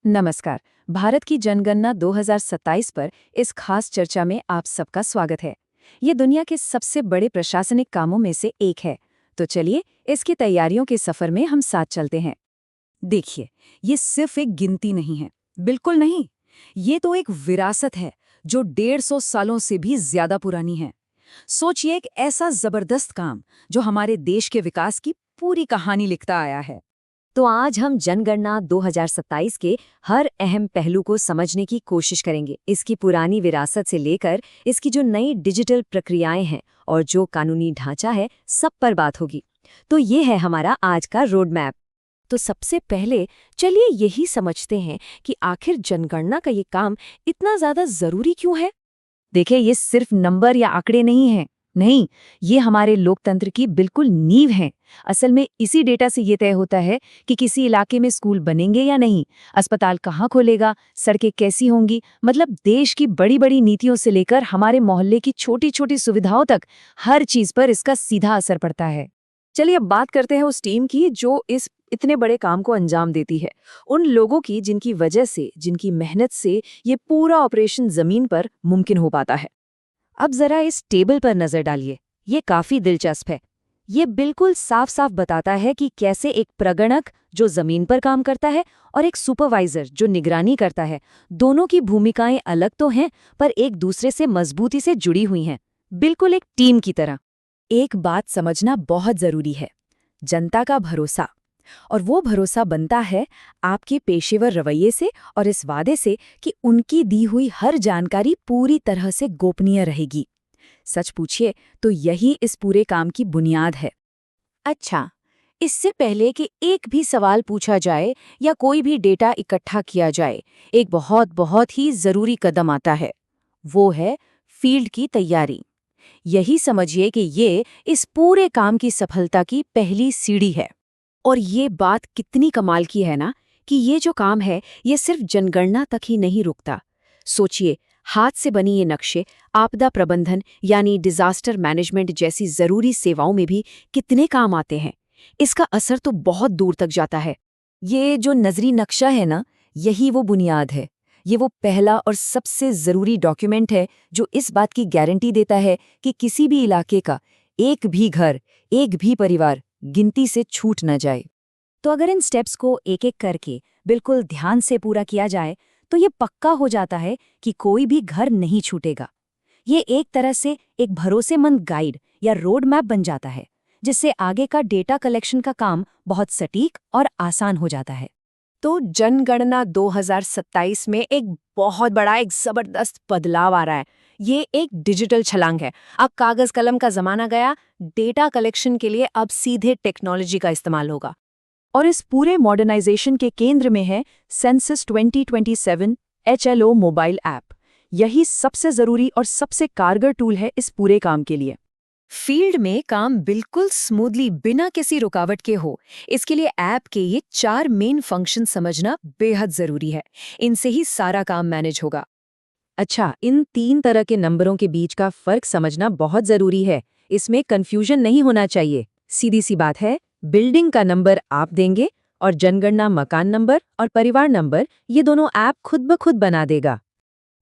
नमस्कार। भारत की जनगणना 2027 पर इस खास चर्चा में आप सबका स्वागत है। ये दुनिया के सबसे बड़े प्रशासनिक कामों में से एक है। तो चलिए इसकी तैयारियों के सफर में हम साथ चलते हैं। देखिए, ये सिर्फ एक गिनती नहीं है, बिल्कुल नहीं। ये तो एक विरासत है जो 150 सालों से भी ज्यादा पुरानी है। सोचिए, एक ऐसा जबरदस्त काम जो हमारे देश के विकास की पूरी कहानी लिखता आया है। तो आज हम जनगणना 2027 के हर अहम पहलू को समझने की कोशिश करेंगे। इसकी पुरानी विरासत से लेकर इसकी जो नई डिजिटल प्रक्रियाएं हैं और जो कानूनी ढांचा है, सब पर बात होगी। तो ये है हमारा आज का रोड मैप। तो सबसे पहले चलिए यही समझते हैं कि आखिर जनगणना का ये काम इतना ज्यादा जरूरी क्यों है। देखिए, ये सिर्फ नंबर या आंकड़े नहीं हैं। नहीं, ये हमारे लोकतंत्र की बिल्कुल नींव है। असल में इसी डेटा से ये तय होता है कि किसी इलाके में स्कूल बनेंगे या नहीं, अस्पताल कहाँ खोलेगा, सड़कें कैसी होंगी। मतलब देश की बड़ी बड़ी नीतियों से लेकर हमारे मोहल्ले की छोटी छोटी सुविधाओं तक हर चीज पर इसका सीधा असर पड़ता है। चलिए अब बात करते हैं उस टीम की जो इस इतने बड़े काम को अंजाम देती है। उन लोगों की जिनकी वजह से, जिनकी मेहनत से ये पूरा ऑपरेशन जमीन पर मुमकिन हो पाता है। अब जरा इस टेबल पर नजर डालिए। ये काफी दिलचस्प है। ये बिल्कुल साफ साफ बताता है कि कैसे एक प्रगणक जो जमीन पर काम करता है और एक सुपरवाइजर जो निगरानी करता है, दोनों की भूमिकाएं अलग तो हैं पर एक दूसरे से मजबूती से जुड़ी हुई हैं, बिल्कुल एक टीम की तरह। एक बात समझना बहुत जरूरी है, जनता का भरोसा। और वो भरोसा बनता है आपके पेशेवर रवैये से और इस वादे से कि उनकी दी हुई हर जानकारी पूरी तरह से गोपनीय रहेगी। सच पूछिए तो यही इस पूरे काम की बुनियाद है। अच्छा, इससे पहले कि एक भी सवाल पूछा जाए या कोई भी डेटा इकट्ठा किया जाए, एक बहुत बहुत ही जरूरी कदम आता है। वो है फील्ड की तैयारी। यही समझिए कि ये इस पूरे काम की सफलता की पहली सीढ़ी है। और ये बात कितनी कमाल की है ना कि ये जो काम है ये सिर्फ जनगणना तक ही नहीं रुकता। सोचिए, हाथ से बनी ये नक्शे आपदा प्रबंधन यानी डिजास्टर मैनेजमेंट जैसी जरूरी सेवाओं में भी कितने काम आते हैं। इसका असर तो बहुत दूर तक जाता है। ये जो नजरी नक्शा है ना, यही वो बुनियाद है। ये वो पहला और सबसे जरूरी डॉक्यूमेंट है जो इस बात की गारंटी देता है कि किसी भी इलाके का एक भी घर, एक भी परिवार गिनती से छूट न जाए। तो अगर इन स्टेप्स को एक एक करके बिल्कुल ध्यान से पूरा किया जाए तो ये पक्का हो जाता है कि कोई भी घर नहीं छूटेगा। ये एक तरह से एक भरोसेमंद गाइड या रोड मैप बन जाता है, जिससे आगे का डेटा कलेक्शन का काम बहुत सटीक और आसान हो जाता है। तो जनगणना 2027 में एक बहुत बड़ा, एक जबरदस्त बदलाव आ रहा है। ये एक डिजिटल छलांग है। अब कागज कलम का जमाना गया, डेटा कलेक्शन के लिए अब सीधे टेक्नोलॉजी का इस्तेमाल होगा। और इस पूरे मॉडर्नाइजेशन के केंद्र में है सेंसस 2027 HLO मोबाइल ऐप। यही सबसे जरूरी और सबसे कारगर टूल है इस पूरे काम के लिए। फील्ड में काम बिल्कुल स्मूथली बिना किसी रुकावट के हो, इसके लिए ऐप के ये 4 मेन फंक्शन समझना बेहद जरूरी है। इनसे ही सारा काम मैनेज होगा। अच्छा, इन 3 तरह के नंबरों के बीच का फर्क समझना बहुत जरूरी है। इसमें कंफ्यूजन नहीं होना चाहिए। सीधी सी बात है, बिल्डिंग का नंबर आप देंगे और जनगणना मकान नंबर और परिवार नंबर ये दोनों ऐप खुद ब खुद बना देगा।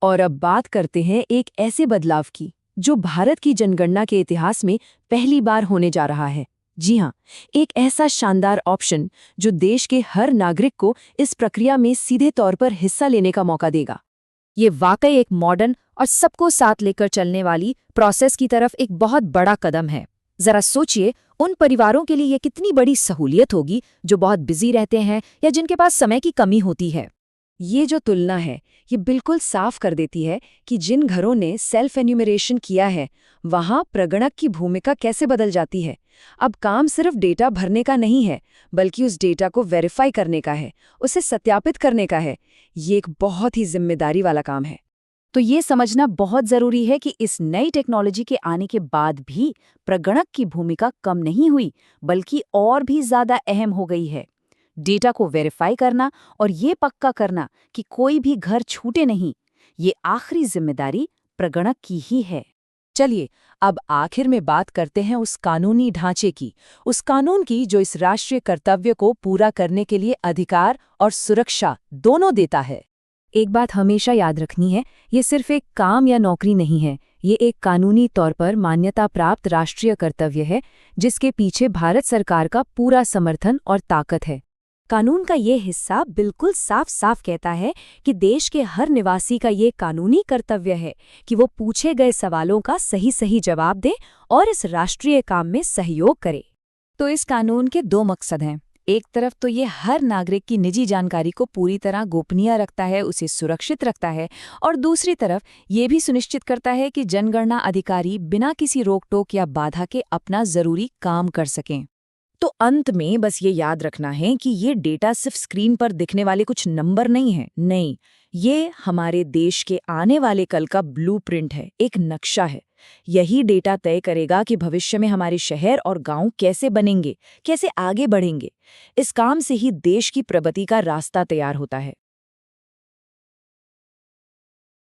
और अब बात करते हैं एक ऐसे बदलाव की जो भारत की जनगणना के इतिहास में पहली बार होने जा रहा है। जी हाँ, एक ऐसा शानदार ऑप्शन जो देश के हर नागरिक को इस प्रक्रिया में सीधे तौर पर हिस्सा लेने का मौका देगा। ये वाकई एक मॉडर्न और सबको साथ लेकर चलने वाली प्रोसेस की तरफ एक बहुत बड़ा कदम है। जरा सोचिए, उन परिवारों के लिए ये कितनी बड़ी सहूलियत होगी जो बहुत बिजी रहते हैं या जिनके पास समय की कमी होती है। ये जो तुलना है, ये बिल्कुल साफ कर देती है कि जिन घरों ने सेल्फ एन्यूमरेशन किया है, वहाँ प्रगणक की भूमिका कैसे बदल जाती है। अब काम सिर्फ डेटा भरने का नहीं है, बल्कि उस डेटा को वेरीफाई करने का है, उसे सत्यापित करने का है। ये एक बहुत ही जिम्मेदारी वाला काम है। तो ये समझना बहुत जरूरी है कि इस नई टेक्नोलॉजी के आने के बाद भी प्रगणक की भूमिका कम नहीं हुई, बल्कि और भी ज्यादा अहम हो गई है। डेटा को वेरीफाई करना और ये पक्का करना कि कोई भी घर छूटे नहीं, ये आखिरी जिम्मेदारी प्रगणक की ही है। चलिए अब आखिर में बात करते हैं उस कानूनी ढांचे की, उस कानून की जो इस राष्ट्रीय कर्तव्य को पूरा करने के लिए अधिकार और सुरक्षा दोनों देता है। एक बात हमेशा याद रखनी है, ये सिर्फ एक काम या नौकरी नहीं है, ये एक कानूनी तौर पर मान्यता प्राप्त राष्ट्रीय कर्तव्य है जिसके पीछे भारत सरकार का पूरा समर्थन और ताकत है। कानून का ये हिस्सा बिल्कुल साफ साफ कहता है कि देश के हर निवासी का ये कानूनी कर्तव्य है कि वो पूछे गए सवालों का सही सही जवाब दे और इस राष्ट्रीय काम में सहयोग करे। तो इस कानून के दो मकसद हैं। एक तरफ तो ये हर नागरिक की निजी जानकारी को पूरी तरह गोपनीय रखता है, उसे सुरक्षित रखता है, और दूसरी तरफ ये भी सुनिश्चित करता है कि जनगणना अधिकारी बिना किसी रोक-टोक या बाधा के अपना जरूरी काम कर सकें। तो अंत में बस ये याद रखना है कि ये डेटा सिर्फ स्क्रीन पर दिखने वाले कुछ नंबर नहीं है, नहीं, ये हमारे देश के आने वाले कल का ब्लूप्रिंट है, एक नक्शा है। यही डेटा तय करेगा कि भविष्य में हमारे शहर और गांव कैसे बनेंगे, कैसे आगे बढ़ेंगे। इस काम से ही देश की प्रगति का रास्ता तैयार होता है।